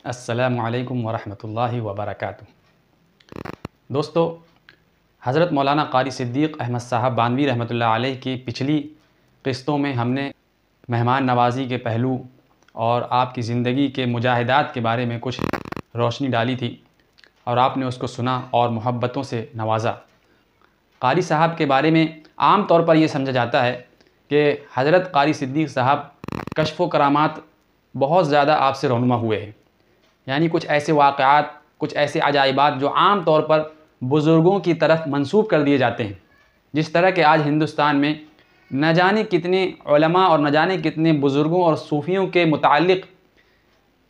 अस्सलामु अलैकुम वरहमतुल्लाहि वबरकातुहू। दोस्तों, हज़रत मौलाना क़ारी सिद्दीक़ अहमद साहब बानवी रहमतुल्लाह अलैह की पिछली क़िस्तों में हमने मेहमान नवाज़ी के पहलू और आपकी ज़िंदगी के मुजाहिदात के बारे में कुछ रोशनी डाली थी और आपने उसको सुना और मोहब्बतों से नवाज़ा। क़ारी साहब के बारे में आम तौर पर यह समझा जाता है कि हज़रत क़ारी सिद्दीक़ साहब कश्फ़ व करामात बहुत ज़्यादा आपसे रहनुमा हुए हैं, यानी कुछ ऐसे वाक़यात, कुछ ऐसे अजाइबात जो आम तौर पर बुज़ुर्गों की तरफ मंसूब कर दिए जाते हैं। जिस तरह के आज हिंदुस्तान में न जाने कितने उलमा और न जाने कितने बुज़ुर्गों और सूफ़ियों के मुताल्लिक़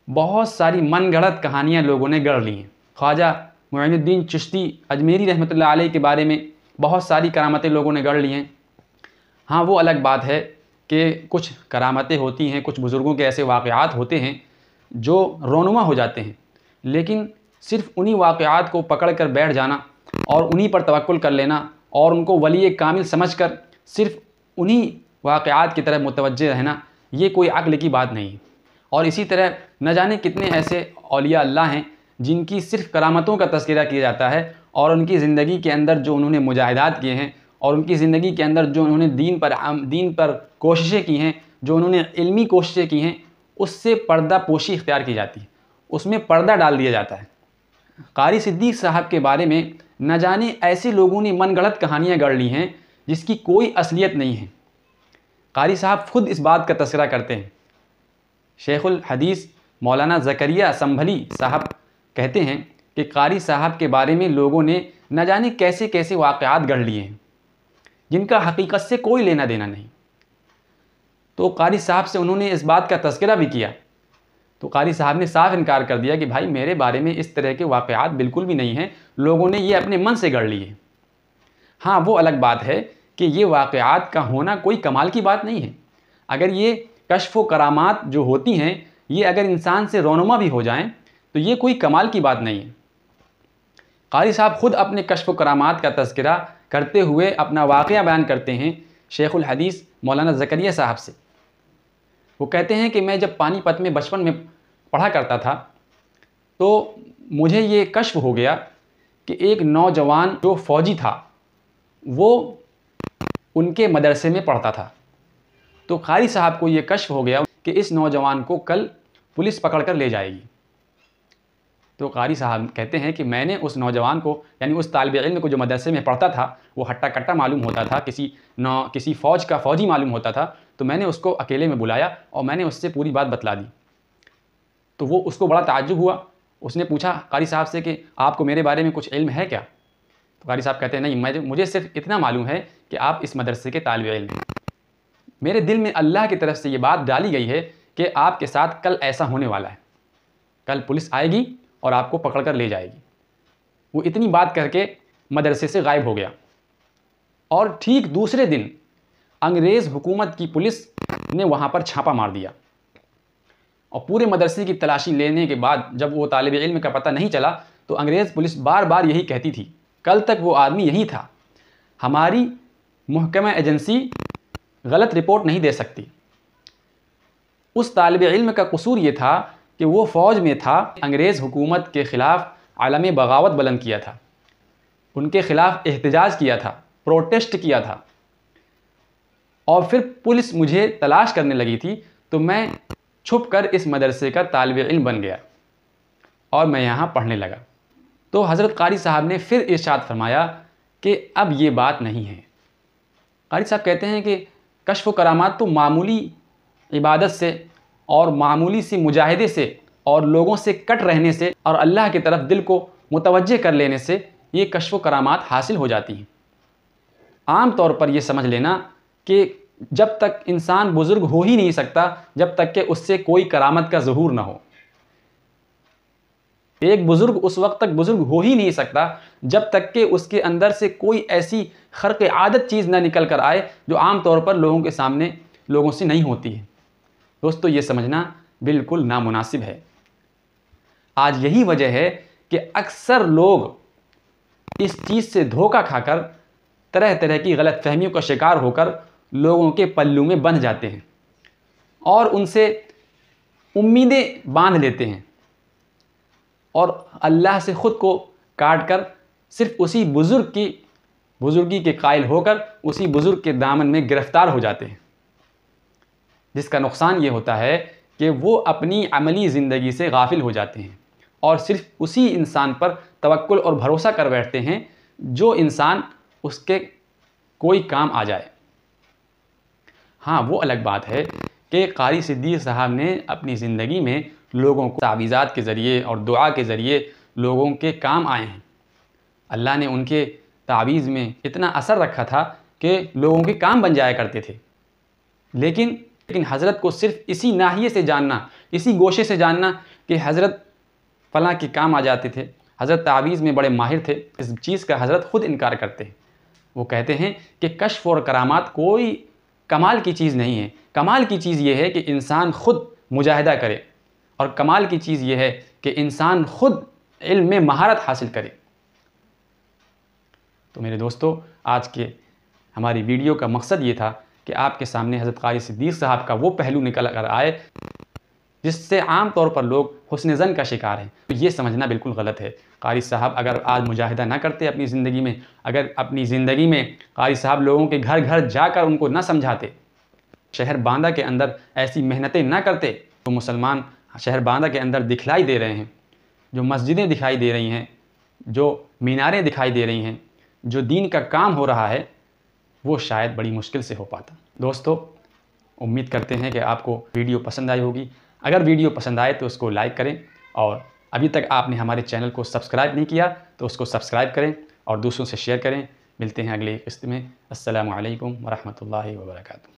बहुत सारी मनगढ़ंत कहानियाँ लोगों ने गढ़ ली हैं। ख्वाजा मुइनुद्दीन चिश्ती अजमेरी रहमतुल्लाह अलैह के बारे में बहुत सारी करामतें लोगों ने गढ़ ली हैं। हाँ, वो अलग बात है कि कुछ करामतें होती हैं, कुछ बुज़ुर्गों के ऐसे वाक़यात होते हैं जो रोनुमा हो जाते हैं, लेकिन सिर्फ़ उन्हीं वाक़यात को पकड़ कर बैठ जाना और उन्हीं पर तवक्कुल कर लेना और उनको वली कामिल समझकर सिर्फ़ उन्हीं वाक़यात की तरफ मुतवज्जे रहना, ये कोई अक्ल की बात नहीं है। और इसी तरह न जाने कितने ऐसे औलिया अल्लाह हैं जिनकी सिर्फ़ करामतों का तज़किरा किया जाता है और उनकी ज़िंदगी के अंदर जो उन्होंने मुजाहिदात किए हैं और उनकी ज़िंदगी के अंदर जो उन्होंने दीन पर कोशिशें की हैं, जो उन्होंने इल्मी कोशिशें की हैं, उससे पर्दा पोशी इख्तियार की जाती है, उसमें पर्दा डाल दिया जाता है। क़ारी सिद्दीक़ साहब के बारे में न जाने ऐसे लोगों ने मनगढ़ंत कहानियाँ गढ़ ली हैं जिसकी कोई असलियत नहीं है। क़ारी साहब ख़ुद इस बात का तज़किरा करते हैं। शेखुल हदीस मौलाना ज़करिया संभली साहब कहते हैं कि क़ारी साहब के बारे में लोगों ने न जाने कैसे कैसे वाक़यात गढ़ लिए हैं जिनका हकीकत से कोई लेना देना नहीं। तो क़ारी साहब से उन्होंने इस बात का तज़किरा भी किया तो क़ारी साहब ने साफ इनकार कर दिया कि भाई मेरे बारे में इस तरह के वाक़यात बिल्कुल भी नहीं हैं, लोगों ने ये अपने मन से गढ़ लिए। हाँ, वो अलग बात है कि ये वाक़यात का होना कोई कमाल की बात नहीं है। अगर ये कश्फ़ व करामात जो होती हैं, ये अगर इंसान से रोनुमा भी हो जाएं तो ये कोई कमाल की बात नहीं है। क़ारी साहब ख़ुद अपने कश्फ़ व करामात का तज़किरा करते हुए अपना वाक़या बयान करते हैं शेखुल हदीस मौलाना ज़करिया साहब से। वो कहते हैं कि मैं जब पानीपत में बचपन में पढ़ा करता था तो मुझे ये कश्फ़ हो गया कि एक नौजवान जो फ़ौजी था वो उनके मदरसे में पढ़ता था। तो क़ारी साहब को ये कश्फ़ हो गया कि इस नौजवान को कल पुलिस पकड़ कर ले जाएगी। तो क़ारी साहब कहते हैं कि मैंने उस नौजवान को, यानी उस तालिब इल्म को जो मदरसे में पढ़ता था, वो हट्टा कट्टा मालूम होता था, किसी फ़ौज का फ़ौजी मालूम होता था, तो मैंने उसको अकेले में बुलाया और मैंने उससे पूरी बात बतला दी। तो वो उसको बड़ा ताज्जुब हुआ। उसने पूछा क़ारी साहब से कि आपको मेरे बारे में कुछ इल्म है क्या? तो क़ारी साहब कहते हैं नहीं, मुझे सिर्फ़ इतना मालूम है कि आप इस मदरसे के तालिब इल्म हैं। मेरे दिल में अल्लाह की तरफ से ये बात डाली गई है कि आपके साथ कल ऐसा होने वाला है, कल पुलिस आएगी और आपको पकड़ कर ले जाएगी। वो इतनी बात करके मदरसे से गायब हो गया और ठीक दूसरे दिन अंग्रेज़ हुकूमत की पुलिस ने वहाँ पर छापा मार दिया और पूरे मदरसे की तलाशी लेने के बाद जब वो तालिब इल्म का पता नहीं चला तो अंग्रेज़ पुलिस बार बार यही कहती थी, कल तक वो आदमी यही था, हमारी मुहकमा एजेंसी गलत रिपोर्ट नहीं दे सकती। उस तालिब इल्म का कसूर ये था कि वो फ़ौज में था, अंग्रेज़ हुकूमत के ख़िलाफ़ आलम बगावत बुलंद किया था, उनके ख़िलाफ़ एहतजाज किया था, प्रोटेस्ट किया था और फिर पुलिस मुझे तलाश करने लगी थी तो मैं छुप कर इस मदरसे का तालिब इल्म बन गया और मैं यहाँ पढ़ने लगा। तो हज़रत क़ारी साहब ने फिर इरशाद फरमाया कि अब ये बात नहीं है। क़ारी साहब कहते हैं कि कश्फ़ व करामात तो मामूली इबादत से और मामूली सी मुजाहिदे से और लोगों से कट रहने से और अल्लाह की तरफ दिल को मुतवज्जे कर लेने से ये कश्फ़ व करामात हासिल हो जाती हैं। आम तौर पर यह समझ लेना कि जब तक इंसान बुज़ुर्ग हो ही नहीं सकता जब तक कि उससे कोई करामत का ज़हूर ना हो। एक बुज़ुर्ग उस वक्त तक बुज़ुर्ग हो ही नहीं सकता जब तक कि उसके अंदर से कोई ऐसी खर्क़ आदत चीज़ ना निकल कर आए जो आम तौर पर लोगों के सामने लोगों से नहीं होती है। दोस्तों, ये समझना बिल्कुल नामुनासिब है। आज यही वजह है कि अक्सर लोग इस चीज़ से धोखा खाकर तरह तरह की गलतफ़हमियों का शिकार होकर लोगों के पल्लू में बंध जाते हैं और उनसे उम्मीदें बांध लेते हैं और अल्लाह से ख़ुद को काट कर सिर्फ़ उसी बुज़ुर्गी के कायल होकर उसी बुज़ुर्ग के दामन में गिरफ़्तार हो जाते हैं, जिसका नुकसान ये होता है कि वो अपनी अमली ज़िंदगी से गाफिल हो जाते हैं और सिर्फ़ उसी इंसान पर तवक्कुल और भरोसा कर बैठते हैं जो इंसान उसके कोई काम आ जाए। हाँ, वो अलग बात है कि क़ारी सिद्दीक़ साहब ने अपनी ज़िंदगी में लोगों को तावीज़ात के ज़रिए और दुआ के ज़रिए लोगों के काम आए हैं। अल्लाह ने उनके तावीज़ में इतना असर रखा था कि लोगों के काम बन जाया करते थे। लेकिन हज़रत को सिर्फ़ इसी नाहिए से जानना, इसी गोशे से जानना कि हज़रत फ़लाँ के काम आ जाते थे, हज़रत तावीज़ में बड़े माहिर थे, इस चीज़ का हज़रत ख़ुद इनकार करते हैं। वो कहते हैं कि कश्फ़ और करामात कोई कमाल की चीज़ नहीं है। कमाल की चीज़ ये है कि इंसान ख़ुद मुजाहिदा करे, और कमाल की चीज़ ये है कि इंसान ख़ुद इल्म में महारत हासिल करे। तो मेरे दोस्तों, आज के हमारी वीडियो का मकसद ये था कि आपके सामने हज़रत क़ारी सिद्दीक़ साहब का वो पहलू निकल कर आए जिससे आम तौर पर लोग हुस्न ज़न का शिकार हैं। तो ये समझना बिल्कुल गलत है। क़ारी साहब अगर आज मुजाहिदा ना करते अपनी ज़िंदगी में, अगर अपनी ज़िंदगी में क़ारी साहब लोगों के घर घर जाकर उनको ना समझाते, शहर बांदा के अंदर ऐसी मेहनतें ना करते, तो मुसलमान शहर बांदा के अंदर दिखलाई दे रहे हैं, जो मस्जिदें दिखाई दे रही हैं, जो मीनारें दिखाई दे रही हैं, जो दीन का काम हो रहा है, वो शायद बड़ी मुश्किल से हो पाता। दोस्तों, उम्मीद करते हैं कि आपको वीडियो पसंद आई होगी। अगर वीडियो पसंद आए तो उसको लाइक करें, और अभी तक आपने हमारे चैनल को सब्सक्राइब नहीं किया तो उसको सब्सक्राइब करें और दूसरों से शेयर करें। मिलते हैं अगले किस्त में। अस्सलामु अलैकुम व रहमतुल्लाहि व बरकातुहू।